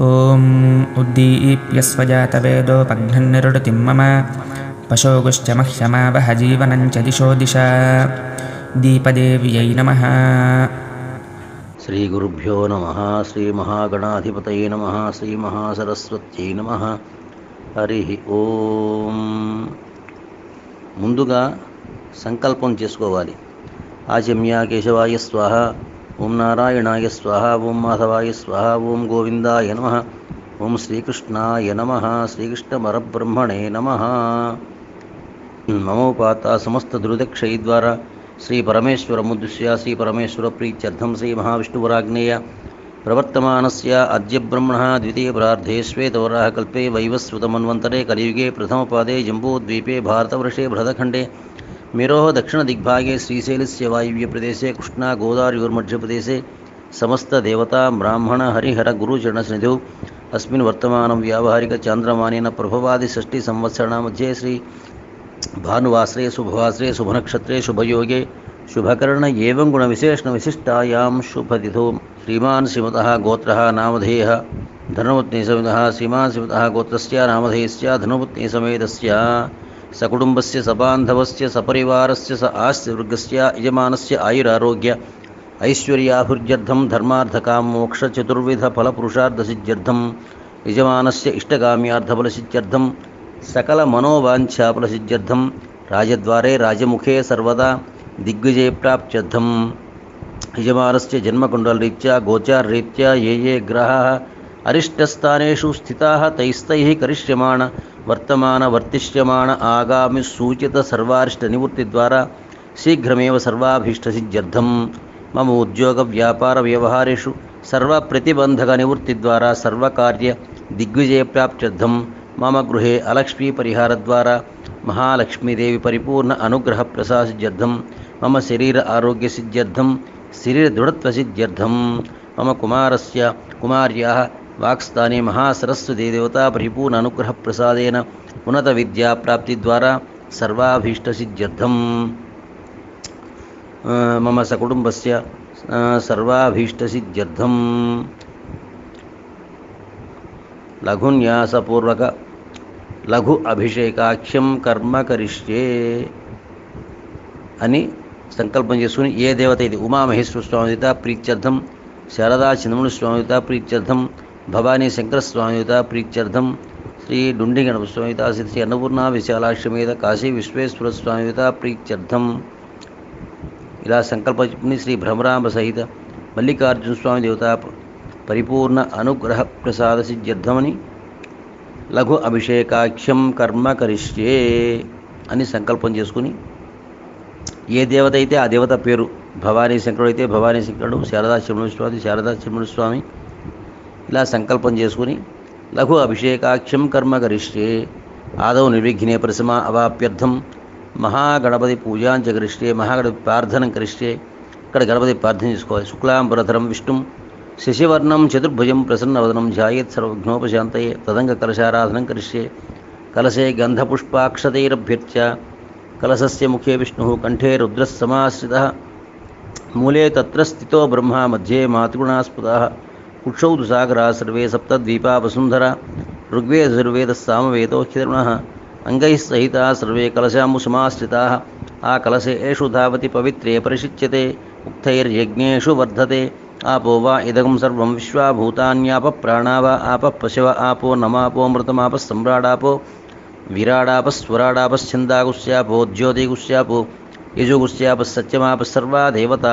ఓం ఉద్దీప్య స్వజాతవేదోపఘ్నన్నిరుతిం మమ పశోగుశ్చ మహ్యమావహ జీవనం చ దిశో దిశ దీపదేవ్యై నమః. శ్రీ గురుభ్యో నమః. శ్రీ మహాగణాధిపతయే నమః. శ్రీ మహాసరస్వత్యై నమః. హరి ఓం. ముందుగా సంకల్పం చేసుకోవాలి. ఆచమ్య కేశవాయ స్వాహ, ఓం నారాయణాయ స్వాహ, ఓం మాధవాయ స్వాహ, ఓం గోవిందాయ నమః, ఓం శ్రీకృష్ణాయ నమః, శ్రీకృష్ణ పరబ్రహ్మణే నమః. మమోపాత సమస్త దురితక్షయ ద్వారా శ్రీ పరమేశ్వరముద్దిశ్య శ్రీ పరమేశ్వర ప్రీత్యర్థం శ్రీ మహావిష్ణువరాజ్ఞేయ ప్రవర్తమానస్య అద్య బ్రహ్మణః ద్వితీయ ప్రార్థే శ్వేతవరాహ కల్పే వైవస్వతమన్వంతరే కలియుగే ప్రథమపాదే జంబూద్వీపే భారతవర్షే భరతఖండే మేరోः దక్షిణదిగ్భాగే శ్రీశైలस्य వాయువ్యప్రదేశే కృష్ణా గోదావరియోర్మధ్యప్రదేశే సమస్తదేవతా బ్రాహ్మణ హరిహర గురుచరణసన్నిధౌ అస్మిన్ వర్తమానం వ్యావహారిక చాంద్రమానేన ప్రభవాది షష్ఠి సంవత్సరాణमध्ये శ్రీ భానువాసరే శుభవాసరే శుభనక్షత్రే శుభయోగే శుభకరణ ఏవం గుణవిశేషణ విశిష్టాయాం శుభతిథో శ్రీమాన్ శ్రీమతః గోత్రః నామధేయః ధర్మపత్ని సమేతః శ్రీమాన్ శ్రీమతః గోత్రస్య నామధేయస్య ధర్మపత్ని సమేతస్య సకుటుంబస్య సబాంధవస్య సపరివారస్య స ఆస్తివర్గస్య యజమానస్య ఆయురారోగ్య ఐశ్వర్యాభివృద్ధ్యర్థం ధర్మార్థకామోక్ష చతుర్విధ ఫలపురుషార్థసిద్ధ్యర్థం యజమానస్య ఇష్టకామ్యార్థఫలసిద్ధ్యర్థం సకల మనోవాంఛాఫలసిద్ధ్యర్థం రాజద్వారే రాజముఖే సర్వదా దిగ్విజయప్రాప్త్యర్థం యజమానస్య జన్మకుండలరీత్యా గోచారరీత్యా ఏ గ్రహాः అరిష్టస్థానేషు స్థితాः తైస్తైః కరిష్యమాణ వర్తమాన వర్తిష్యమాణ ఆగామి సూచిత సర్వారిష్ట నివృత్తి ద్వారా శీఘ్రమేవ సర్వాభీష్టసిద్ధ్యర్థం మమ ఉద్యోగ వ్యాపార వ్యవహారేషు సర్వ ప్రతిబంధక నివృత్తి ద్వారా సర్వకార్య దిగ్విజయప్రాప్త్యర్థం మమ గృహే అలక్ష్మీ పరిహార ద్వారా మహాలక్ష్మీదేవి పరిపూర్ణ అనుగ్రహ ప్రసాదిత్యర్థం మమ శరీర ఆరోగ్య సిద్ధ్యర్థం శరీర దృఢత్వసిద్ధ్యర్థం మమ కుమారస్య కుమార్యాः వాక్స్థానే మహాసరస్వతీ దేవతా పరిపూర్ణ అనుగ్రహ ప్రసాదేన ఉన్నత విద్యా ప్రాప్తి ద్వారా సర్వాభీష్టసిద్ధ్యర్థం మమ సకుటుంబస్య సర్వాభీష్టసిద్ధ్యర్థం లఘున్యాసపూర్వక లఘు అభిషేకాఖ్యం కర్మ కరిష్యే అని సంకల్పం చేసుకుని ఏ దేవత ఇది ఉమామహేశ్వర స్వామిత ప్రీత్యర్థం, శారదా చంద్రముని స్వామిత ప్రీత్యర్థం, భవానీ శంకర స్వామిత ప్రీత్యర్థం, శ్రీ డుండి గణపతి స్వామిత శ్రీ అన్నపూర్ణ విశాలాక్షమేత కాశీ విశ్వేశ్వర స్వామిత ప్రీత్యర్థం ఇలా సంకల్పని శ్రీ భ్రమరాంబ సహిత మల్లికార్జున స్వామి దేవత పరిపూర్ణ అనుగ్రహ ప్రసాద సిద్ధ్యర్థమని లఘు అభిషేకాఖ్యం కర్మ కరిష్యే అని సంకల్పం చేసుకుని ఏ దేవత అయితే ఆ దేవత పేరు, భవానీ శంకరుడు అయితే భవానీ శంకరుడు, శారదా చంద్రముని స్వామి శారదా చంద్రముని స్వామి ఇలా సంకల్పం చేసుకుని లఘు అభిషేకాఖ్యం కర్మ కరిష్యే ఆదౌ నిర్విఘ్నే పరిసమా అవాప్యర్థం మహాగణపతి పూజాంచ కరిష్యే మహాగణపతి ప్రార్థనం కరిష్యే. ఇక్కడ గణపతి ప్రార్థన చేసుకోవాలి. శుక్లాంబరధరం విష్ణుం శశివర్ణం చతుర్భుజం ప్రసన్నవదనం ధ్యాయేత్ సర్వఘ్నోపశాంతయే తదంగ కలశారాధనం కరిష్యే. కలశే గంధపుష్పాక్షతైరభ్యర్చ్య కలశస్య ముఖే విష్ణుః కంఠే రుద్రः సమాశ్రితः మూలే తత్ర స్థితో బ్రహ్మ మధ్యే మాతృగుణా స్ఫుతాः కుక్షౌ దుసాగరా సర్వే సప్తద్వీపా వసుంధరా ఋగ్వేదయజుర్వేదः సామవేదోఖ్యధర్మణः అంగైः సహితాः సర్వే కలశాంబుసమాశ్రితాः ఆ కలశే ఏషు ధావతి పవిత్రే పరిషిచ్యతే ఉక్తైర్యజ్ఞేషు వర్ధతే ఆపో వా ఇదగం సర్వం విశ్వా భూతాన్యాప ప్రాణా వా ఆప పశవ ఆపో నమాపోమృతమాప సమ్రాడాపో విరాడాపస్వరాడాపశ్చందాగుశ్యాపో జ్యోతిగుశ్యాపో యజుగుశ్యాప సత్యమాప సర్వా దేవత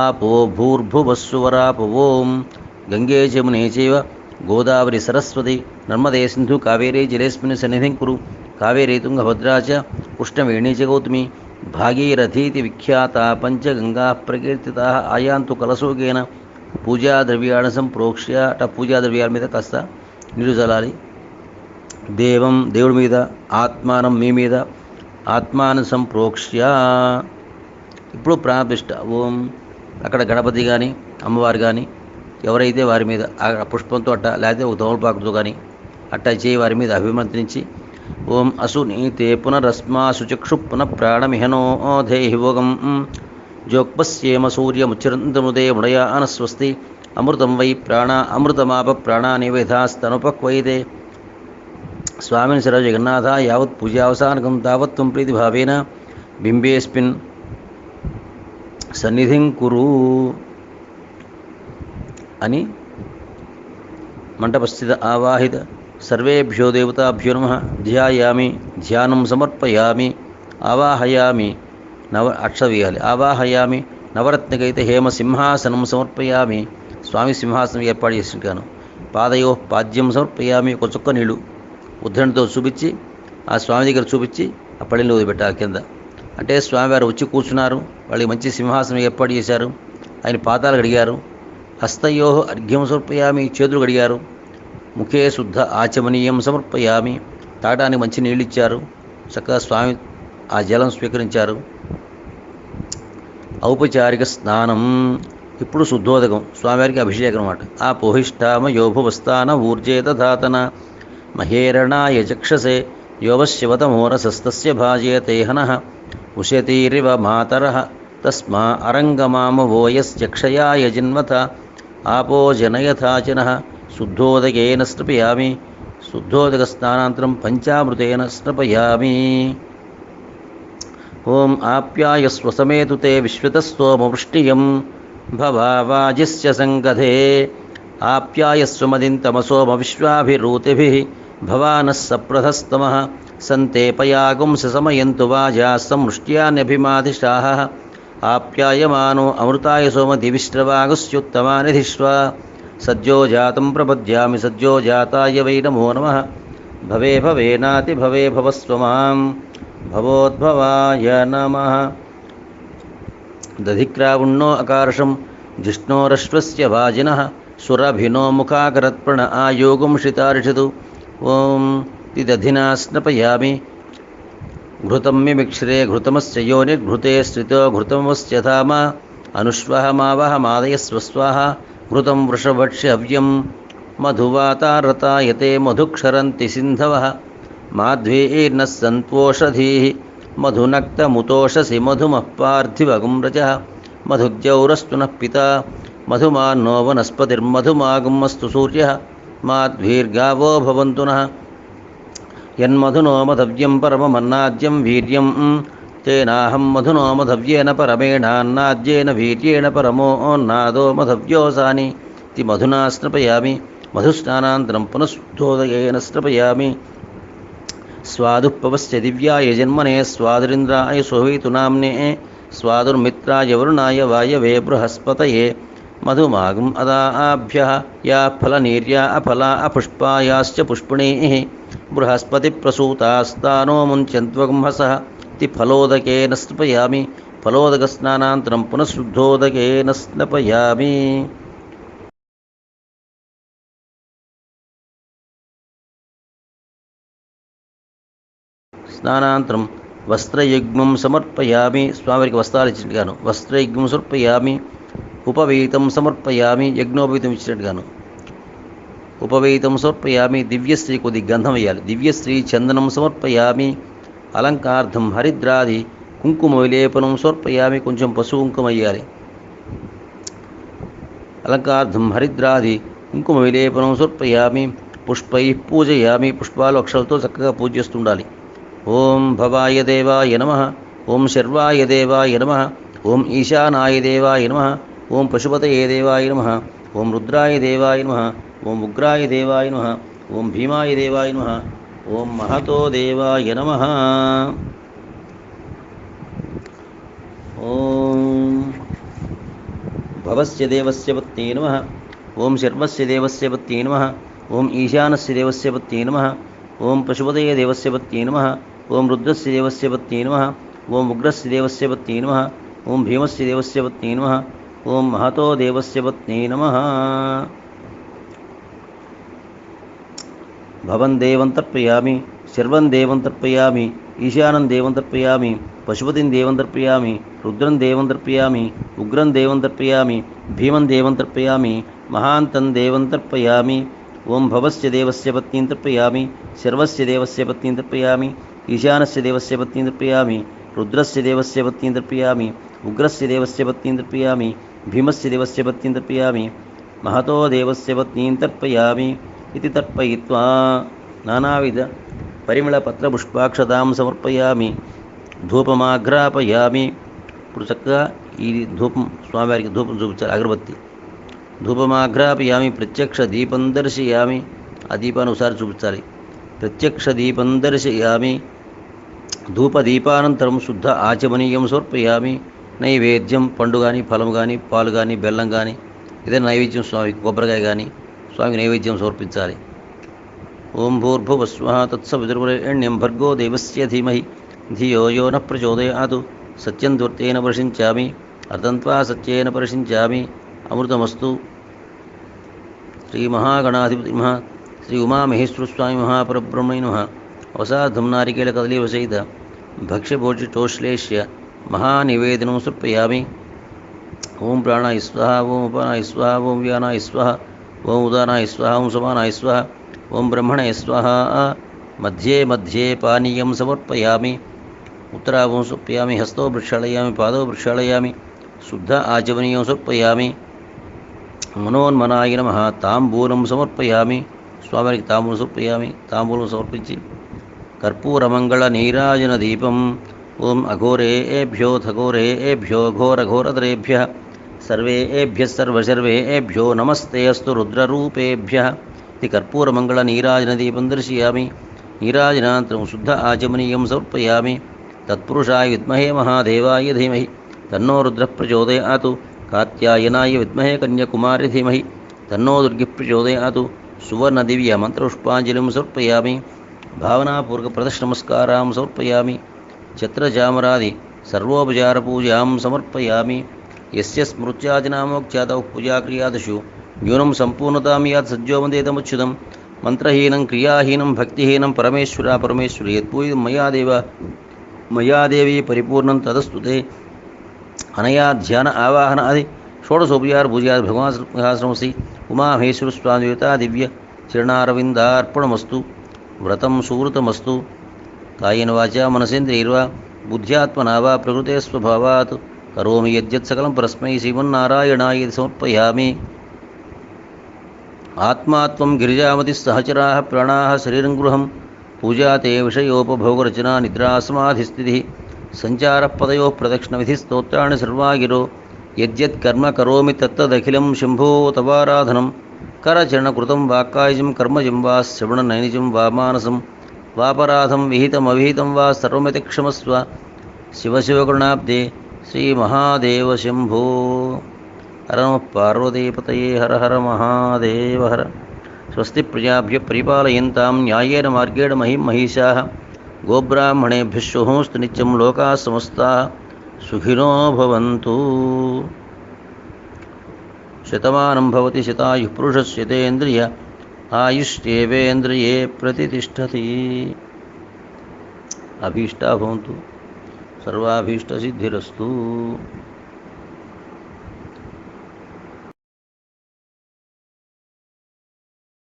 ఆపో భూర్భువస్సువరాపో. ఓం గంగే జమునే చైవ గోదావరి సరస్వతి నర్మదే సింధు కావేరీ జలేస్మిన్ సన్నిధిం కురు. కావేరీ తుంగభద్రా చ కృష్ణవేణీ చ గౌతమి భాగీరథీతి విఖ్యాత పంచగంగా ప్రకీర్తితా. ఆయాంతు కలశోగేన పూజాద్రవ్యాన్ని సంప్రోక్ష్య. పూజాద్రవ్యాల మీద కాస్త నీరు చల్లాలి. దేవుడి మీద, ఆత్మానం మీ మీద ఆత్మానం సంప్రోక్ష్య. ఇప్పుడు ప్రాణప్రతిష్ఠ. ఓం అక్కడ గణపతి కానీ అమ్మవారు కానీ ఎవరైతే వారి మీద ఆ పుష్పంతో అట్ట లేకపోతే ఒక తోమలపాకుతో కానీ అట్ట చేయి వారి మీద అభిమంత్రించి ఓం అసునీతే పునరస్మాసుచక్షు పునః ప్రాణమిహనో దేహి భోగం జోక్పశ్యేమ సూర్యముచ్చరంతముదే ముడయాన స్వస్తి అమృతం వై ప్రాణ అమృతమాప ప్రాణానివేధాస్తనుపక్వైతే స్వామిని సర్వ జగన్నాథ యావత్ పూజావసానకం తావత్ త్వం ప్రీతిభావేన బింబేస్మిన్ సన్నిధిం కురు అని మంటపస్థిత ఆవాహిత సర్వేభ్యో దేవతాభ్యో నమః ధ్యాయామి ధ్యానం సమర్పయామి ఆవాహయామి అక్షవేయాలి ఆవాహయామి నవరత్నకైతే హేమ సింహాసనం సమర్పయామి స్వామి సింహాసనం ఏర్పాటు చేసింటాను పాదయో పాద్యం సమర్పయామి ఒక చుక్క నీళ్ళు ఉద్ధరణతో చూపించి ఆ స్వామి దగ్గర చూపించి ఆ పళ్ళెంలో వదిలిపెట్టాలి కింద అంటే స్వామివారు వచ్చి కూర్చున్నారు వాళ్ళకి మంచి సింహాసనం ఏర్పాటు చేశారు ఆయన పాదాలు కడిగారు హస్తయో అర్ఘ్యం సమర్పయామి చేతులు కడిగారు ముఖే శుద్ధ ఆచమనీయం సమర్పయామి తాగడానికి మంచి నీళ్ళు ఇచ్చారు చక్కగా స్వామి ఆ జలం స్వీకరించారు ఔపచారిక స్నానం ఇప్పుడు శుద్ధోదకం స్వామివారికి అభిషేకం అన్నమాట ఆ పోహిష్టామ యోభువస్థాన ఊర్జేత ధాతన మహేరణాయ చక్షసే యోవశివతమోరసస్తస్య భాజేతేహన ఉషతీరివ మాతరః తస్మా అరంగమామవోయశ్చక్షయాయ జన్మత ఆపో జనయథాచనః శుద్ధోదకేన స్నపయామి శుద్ధోదక స్నానాంతరం పంచామృతేన స్నపయామి ఓం ఆప్యాయస్వ సమేతు తే విశ్వతస్తోమవృష్టియం భవావాజిస్య సంగధే ఆప్యాయస్వ మదిం తమసోమ విశ్వాభిరూతిభిః భవానః సప్రథస్తమః సంతేపయాగుంస సమయంతు వాజా సంవృష్ట్యాన్యభిమాదిషాః ఆప్యాయమానో అమృతాయ సోమ దివిష్ట్రవాగుస్యుత్తమాని ధిష్వ సజ్జో జాతం ప్రపద్యామి సజ్జో జాతాయ వై నమో నమః భవే భవేనాతి భవే భవస్వమాం భవోద్భవాయ నమః దధిక్రావుణ్ణో అకార్షం జిష్ణోరశ్వస్య వాజినః సురభినో ముఖాకరత్ప్రణ ఆయోగం శితార్షతు ఓం తిదధినా స్నపయామి ఘృతం మిమిక్షరే ఘృతమస్య యోనిర్ఘృతే శ్రితో ఘృతమస్య ధామ అనుష్వహమావహమాదయస్వస్వాహ ఘృతం వృషభక్ష్యవ్యం మధువాతారతాయతే మధుక్షరంతి సింధవః మాధ్వీర్నః సంత్వోషధీః మధునక్తముతోషసి మధుమః పార్థివగం రజః మధుద్యౌరస్తు నః పితా మధుమాన్నో వనస్పతిర్మధుమాగుమస్తు సూర్యః మాధ్వీర్గావో భవంతు నః యన్మధునో మధవ్యం పరమమన్నాద్యం వీర్యం తేనాహం మధునో మధవ్యేన పరమేణాన్నాద్యేన వీర్యేణ పరమోన్నాదో మధవ్యోసాని తి మధునా స్నపయామి మధుస్నానాంతరం పునఃశుద్ధోదకేన స్నపయామి స్వాదుపవస్య దివ్యాయ జన్మనే స్వాదురింద్రాయ సోహేతు నామ్నే స్వాదుర్మిత్రాయ వరుణాయ వాయవే బృహస్పతయే మధుమాగం అదాభ్యః యా ఫలనీర్యా అఫలా అపుష్పాయాశ్చ పుష్పిణీః బృహస్పతి ప్రసూతాస్తానో ముంచంత్వగుంహసః తి ఫలోదకేన స్నపయామి ఫలోదక స్నానాంతరం పునఃశుద్ధోదకేన స్నపయామి స్నానాంతరం వస్త్రయుగ్మం సమర్పయామి స్వామికి వస్త్రాలు ఇచ్చినట్టుగాను వస్త్రయుగ్మం సమర్పయామి ఉపవీతం సమర్పయామి యజ్ఞోపవీతం ఇచ్చినట్టుగాను ఉపవీతం సమర్పయామి దివ్యశ్రీ కొద్ది గంధం వేయాలి దివ్యశ్రీ చందనం సమర్పయామి అలంకార్థం హరిద్రాది కుంకుమ విలేపనం సమర్పయామి కొంచెం పశు కుంకుమ వేయాలి అలంకార్థం హరిద్రాది కుంకుమ విలేపనం సమర్పయామి పుష్పై పూజయామి పుష్పాలు అక్షరాలతో చక్కగా పూజ చేస్తుండాలి ఓం భవాయ దేవాయ నమః ఓం శర్వాయ దేవాయ నమః ఓం ఈశానాయ దేవాయ నమః ఓం పశుపతయే దేవాయ నమః ఓం రుద్రాయ దేవాయ నమః ఓం ఉగ్రాయ దేవాయ నమః ఓం భీమాయ దేవాయ నమః ఓం మహతో దేవాయ నమః ఓం భవస్య దేవస్య పత్నే నమః ఓం శర్వస్య దేవస్య పత్నే నమః ఓం ఈశానస్య దేవస్య పత్నే నమః ఓం పశుపతయే దేవస్య పత్నే నమః ఓం రుద్రస్య దేవస్య పత్నే నమః ఓం ఉగ్రస్య దేవస్య పత్నే నమః ఓం భీమస్య దేవస్య పత్నే నమః ఓం మహతో దేవస్య పత్నే నమః భవం దేవం తర్పయామి శర్వం దేవం తర్పయామి ఈశానం దేవం తర్పయామి పశుపతిం దేవం తర్పయామి రుద్రం దేవం తర్పయామి ఉగ్రం దేవం తర్పయామి భీమం దేవం తర్పయామి మహాంతం దేవం తర్పయామి ఓం భవస్య దేవస్య పత్నీం తర్పయామి శర్వస్య దేవస్య పత్నీం తర్పయామి ఈశానస్య దేవస్య పత్నీం తర్పయామి రుద్రస్య దేవస్య పత్నీం తర్పయామి ఉగ్రస్య దేవస్య పత్నీం తర్పయామి భీమస్య దేవస్య పత్నీం తర్పయామి महतो देवस्य पत्नीं तर्पयामि इति तर्पयित्वा नानाविध परिमళపత్రపుష్పాక్షతాం సమర్పయామి ధూపమాఘ్రాపయామి. ఇప్పుడు చక్కగా ఈ ధూపం స్వామివారికి ధూపం చూపించాలి, అగరబత్తి. ధూపమాఘ్రాపయామి ప్రత్యక్ష దీపం దర్శయామి. ఆ దీపాన్ని ఒకసారి చూపించాలి. ప్రత్యక్ష దీపం దర్శయామి. ధూపదీపానంతరం శుద్ధ ఆచమనీయం సమర్పయామి. నైవేద్యం పండు కానీ ఫలం కానీ పాలు కానీ బెల్లం కానీ ఏదైనా నైవేద్యం స్వామికి కొబ్బరికాయ కానీ స్వామికి నైవేద్యం సమర్పించాలి. ఓం భూర్భువస్వః తత్సవితుర్వరేణ్యం భర్గో దేవస్య ధీమహి ధియో యో నః ప్రచోదయాత్. సత్యం త్వర్తేన పరిశించామి అర్థంత్వా సత్యేన పరిశించామి. అమృతమస్తు. శ్రీ మహాగణాధిపతి నమః. శ్రీ ఉమామహేశ్వరస్వామి మహాపరబ్రహ్మణే నమః. అవసాధం నారికేళ కదలీవ సహిత భక్ష్యభోజితోశ్లేష్య మహానివేదనం సమర్పయామి. ఓం ప్రాణాయ స్వాహ, ఓం అపానాయ స్వాహ, ఓం వ్యానాయ స్వాహ, ఓం ఉదానాయ స్వాహ, ఓం సమానాయ స్వాహ, ఓం బ్రహ్మణే స్వాహ. మధ్యే మధ్యే పానీయం సమర్పయామి. ఉత్తరాభం సమర్పయామి. హస్తో ప్రక్షాళయామి, పాదో ప్రక్షాళయామి. శుద్ధ ఆచమనీయం సమర్పయామి. మనోన్మనాయ నమః. తాంబూలం సమర్పయామి. స్వామికి తాంబూలం సమర్పయామి. తాంబూలం సమర్పించి కర్పూరమంగళ నీరాజన దీపం. ఓం అఘోరేభ్యో థఘోరేభ్యో ఘోరఘోరతరేభ్య సర్వేభ్య సర్వసర్వేభ్యో నమస్తే అస్తు రుద్రరూపేభ్య. ఇది కర్పూరమంగళ నీరాజన దీపం దర్శయామి. నీరాజనానంతరం శుద్ధ ఆచమనీయం సమర్పయామి. తత్పురుషాయ విద్మహే మహాదేవాయ ధీమహి తన్నో రుద్ర ప్రచోదయాత్. కాత్యాయనాయ విద్మహే కన్యాకుమారి ధీమహి తన్నో దుర్గి ప్రచోదయాత్. సువర్ణ దివ్య మంత్రపుష్పాంజలిం సమర్పయామి. భావనాపూర్వక ప్రదక్షిణమస్కారాం సమర్పయామి. ఛత్రచామరాది సర్వోపచార పూజాం సమర్పయామి. యస్య స్మృత్యాదినామోక్త్యాదౌ పూజాక్రియాదిషు న్యూనం సంపూర్ణతాం యాత్ సజ్జోమదేతముచ్యుతం. మంత్రహీనం క్రియాహీనం భక్తిహీనం పరమేశ్వరి యత్పూజితం మయా దేవీ పరిపూర్ణం తదస్తుతే. అనయా ధ్యాన ఆవాహన ఆది షోడశోపచార పూజా భగవాన్ ఉమామహేశ్వర స్వామి దివ్య చరణారవిందార్పణమస్తు. వ్రతం సువృతమస్తు. కాయేన వాచా మనసేంద్రియైర్వా బుద్ధ్యాత్మనా వా ప్రకృతే స్వభావాత్ కరోమి యద్యత్ సకలం పరస్మై శ్రీమన్నారాయణాయ సమర్పయామి. ఆత్మాత్వం గిరిజామతి సహచరాः ప్రాణాः శరీరం గృహం. పూజా తే విషయోపభోగరచనా నిద్రా సమాధిస్థితి. సంచార పదయో ప్రదక్షిణ విధి స్తోత్రాన్ని సర్వాగిరో. యద్యత్ కర్మ కరోమి తత్తదఖిలం శంభో తవారాధనం. కరచరణకృతం వాక్కాయజం కర్మజం వా శ్రవణనైనిజం వా మానసం వాపరాధం విహితమవిహితం వా సర్వమితి క్షమస్వ. శివశివకరుణాబ్దే శ్రీమహాదేవ శంభో. హర నమః పార్వతీపతయే. హర హర మహాదేవ హర. స్వస్తి ప్రజాభ్య పరిపాలయంతాం న్యాయేన మార్గేణ మహిం మహిషాః. గోబ్రాహ్మణేభ్యः శుభమస్తు నిత్యం. లోకాः సమస్తాः సుఖినో భవంతు. శతమానం భవతి శతాయుః పురుషస్య తేంద్రియ ఆయుష్యేవేంద్రియే ప్రతిష్టతి. అభీష్టా భవంతు. సర్వాభీష్టసిద్ధిరస్తు.